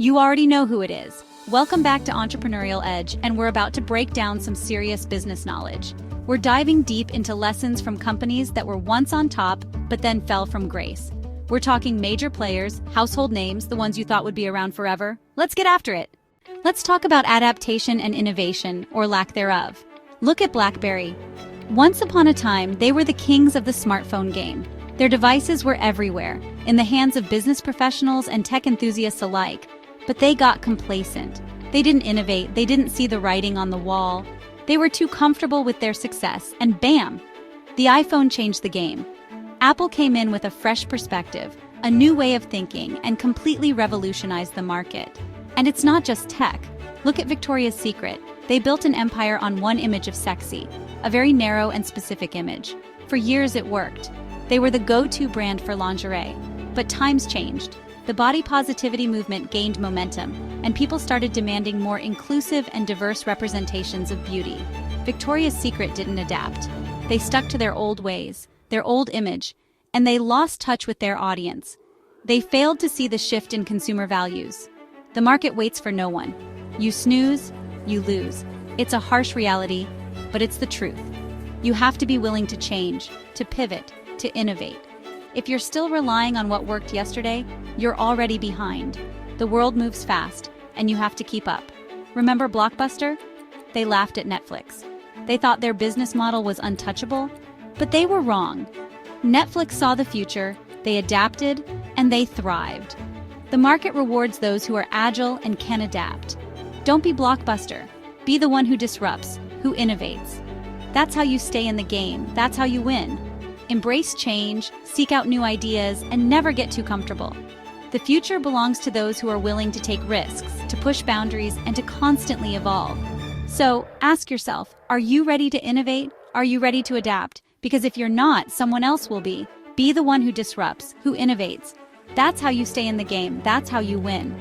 You already know who it is. Welcome back to Entrepreneurial Edge, and we're about to break down some serious business knowledge. We're diving deep into lessons from companies that were once on top, but then fell from grace. We're talking major players, household names, the ones you thought would be around forever. Let's get after it. Let's talk about adaptation and innovation, or lack thereof. Look at BlackBerry. Once upon a time, they were the kings of the smartphone game. Their devices were everywhere, in the hands of business professionals and tech enthusiasts alike. But they got complacent. They didn't innovate, they didn't see the writing on the wall. They were too comfortable with their success, and bam! The iPhone changed the game. Apple came in with a fresh perspective, a new way of thinking, and completely revolutionized the market. And it's not just tech. Look at Victoria's Secret. They built an empire on one image of sexy, a very narrow and specific image. For years it worked. They were the go-to brand for lingerie. But times changed. The body positivity movement gained momentum, and people started demanding more inclusive and diverse representations of beauty. Victoria's Secret didn't adapt. They stuck to their old ways, their old image, and they lost touch with their audience. They failed to see the shift in consumer values. The market waits for no one. You snooze, you lose. It's a harsh reality, but it's the truth. You have to be willing to change, to pivot, to innovate. If you're still relying on what worked yesterday, you're already behind. The world moves fast, and you have to keep up. Remember Blockbuster? They laughed at Netflix. They thought their business model was untouchable, but they were wrong. Netflix saw the future, they adapted, and they thrived. The market rewards those who are agile and can adapt. Don't be Blockbuster. Be the one who disrupts, who innovates. That's how you stay in the game. That's how you win. Embrace change, seek out new ideas, and never get too comfortable. The future belongs to those who are willing to take risks, to push boundaries, and to constantly evolve. So, ask yourself, are you ready to innovate? Are you ready to adapt? Because if you're not, someone else will be. Be the one who disrupts, who innovates. That's how you stay in the game. That's how you win.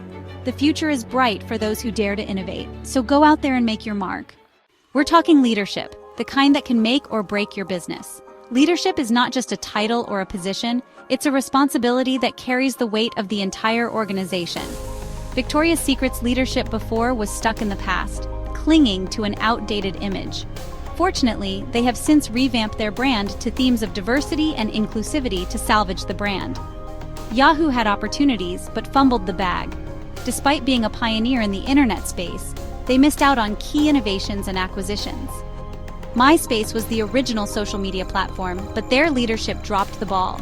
The future is bright for those who dare to innovate. So go out there and make your mark. We're talking leadership, the kind that can make or break your business. Leadership is not just a title or a position, it's a responsibility that carries the weight of the entire organization. Victoria's Secret's leadership before was stuck in the past, clinging to an outdated image. Fortunately, they have since revamped their brand to themes of diversity and inclusivity to salvage the brand. Yahoo had opportunities, but fumbled the bag. Despite being a pioneer in the internet space, they missed out on key innovations and acquisitions. MySpace was the original social media platform, but their leadership dropped the ball.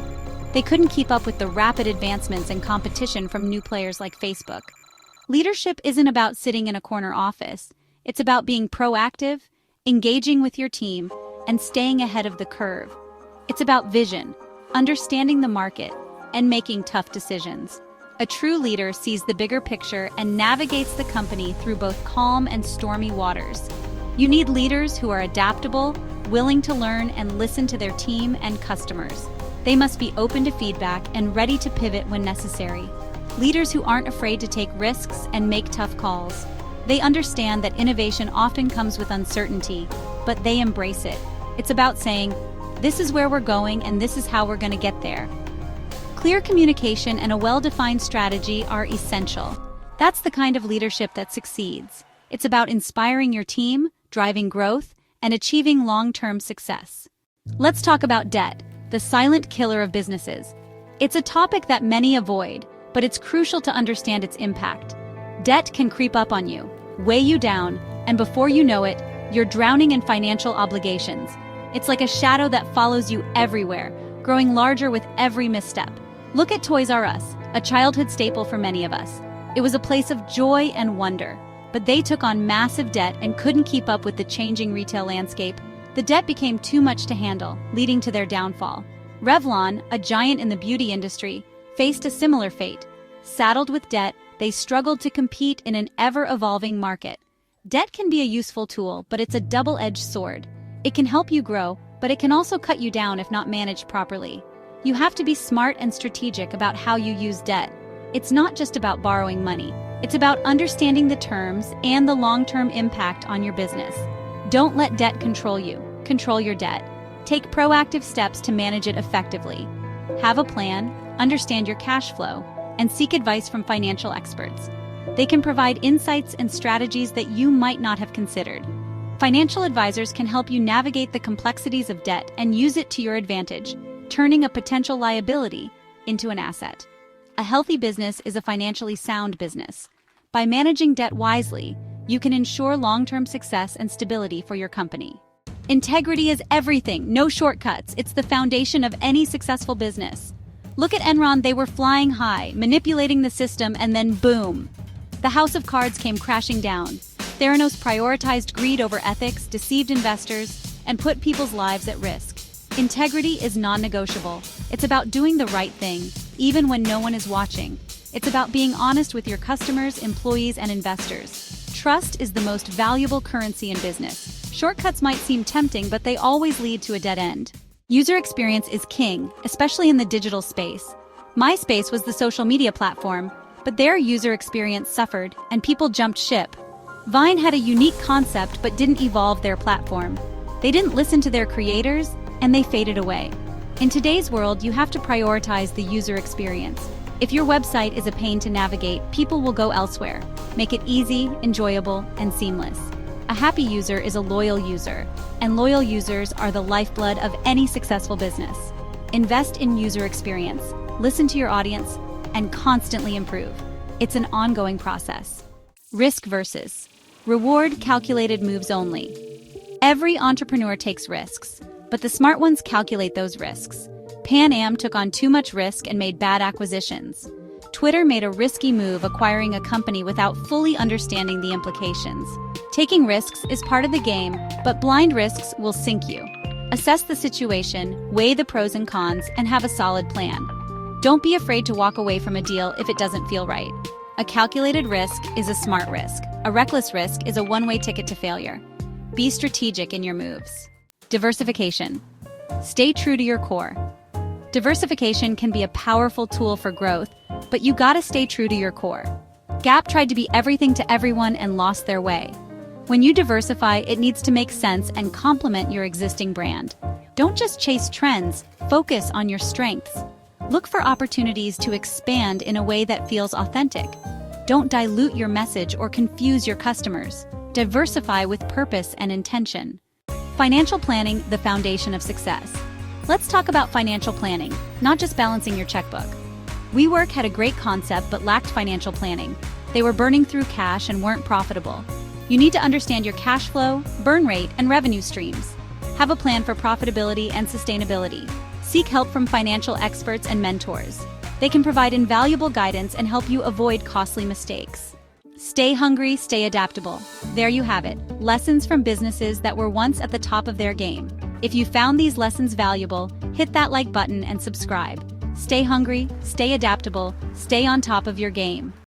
They couldn't keep up with the rapid advancements and competition from new players like Facebook. Leadership isn't about sitting in a corner office. It's about being proactive, engaging with your team, and staying ahead of the curve. It's about vision, understanding the market, and making tough decisions. A true leader sees the bigger picture and navigates the company through both calm and stormy waters. You need leaders who are adaptable, willing to learn and listen to their team and customers. They must be open to feedback and ready to pivot when necessary. Leaders who aren't afraid to take risks and make tough calls. They understand that innovation often comes with uncertainty, but they embrace it. It's about saying, this is where we're going and this is how we're going to get there. Clear communication and a well-defined strategy are essential. That's the kind of leadership that succeeds. It's about inspiring your team, driving growth, and achieving long-term success. Let's talk about debt, the silent killer of businesses. It's a topic that many avoid, but it's crucial to understand its impact. Debt can creep up on you, weigh you down, and before you know it, you're drowning in financial obligations. It's like a shadow that follows you everywhere, growing larger with every misstep. Look at Toys R Us, a childhood staple for many of us. It was a place of joy and wonder. But they took on massive debt and couldn't keep up with the changing retail landscape. The debt became too much to handle, leading to their downfall. Revlon, a giant in the beauty industry, faced a similar fate. Saddled with debt, they struggled to compete in an ever-evolving market. Debt can be a useful tool, but it's a double-edged sword. It can help you grow, but it can also cut you down if not managed properly. You have to be smart and strategic about how you use debt. It's not just about borrowing money. It's about understanding the terms and the long-term impact on your business. Don't let debt control you. Control your debt. Take proactive steps to manage it effectively. Have a plan, understand your cash flow, and seek advice from financial experts. They can provide insights and strategies that you might not have considered. Financial advisors can help you navigate the complexities of debt and use it to your advantage, turning a potential liability into an asset. A healthy business is a financially sound business. By managing debt wisely, you can ensure long-term success and stability for your company. Integrity is everything, no shortcuts. It's the foundation of any successful business. Look at Enron, they were flying high, manipulating the system, and then boom. The house of cards came crashing down. Theranos prioritized greed over ethics, deceived investors, and put people's lives at risk. Integrity is non-negotiable. It's about doing the right thing, even when no one is watching. It's about being honest with your customers, employees, and investors. Trust is the most valuable currency in business. Shortcuts might seem tempting, but they always lead to a dead end. User experience is king, especially in the digital space. MySpace was the social media platform, but their user experience suffered, and people jumped ship. Vine had a unique concept but didn't evolve their platform. They didn't listen to their creators, and they faded away. In today's world, you have to prioritize the user experience. If your website is a pain to navigate, people will go elsewhere. Make it easy, enjoyable, and seamless. A happy user is a loyal user, and loyal users are the lifeblood of any successful business. Invest in user experience, listen to your audience, and constantly improve. It's an ongoing process. Risk versus reward, calculated moves only. Every entrepreneur takes risks, but the smart ones calculate those risks. Pan Am took on too much risk and made bad acquisitions. Twitter made a risky move acquiring a company without fully understanding the implications. Taking risks is part of the game, but blind risks will sink you. Assess the situation, weigh the pros and cons, and have a solid plan. Don't be afraid to walk away from a deal if it doesn't feel right. A calculated risk is a smart risk. A reckless risk is a one-way ticket to failure. Be strategic in your moves. Diversification. Stay true to your core. Diversification can be a powerful tool for growth, but you gotta stay true to your core. Gap tried to be everything to everyone and lost their way. When you diversify, it needs to make sense and complement your existing brand. Don't just chase trends, focus on your strengths. Look for opportunities to expand in a way that feels authentic. Don't dilute your message or confuse your customers. Diversify with purpose and intention. Financial planning, the foundation of success. Let's talk about financial planning, not just balancing your checkbook. WeWork had a great concept but lacked financial planning. They were burning through cash and weren't profitable. You need to understand your cash flow, burn rate, and revenue streams. Have a plan for profitability and sustainability. Seek help from financial experts and mentors. They can provide invaluable guidance and help you avoid costly mistakes. Stay hungry, stay adaptable. There you have it, lessons from businesses that were once at the top of their game. If you found these lessons valuable, hit that like button and subscribe. Stay hungry, stay adaptable, stay on top of your game.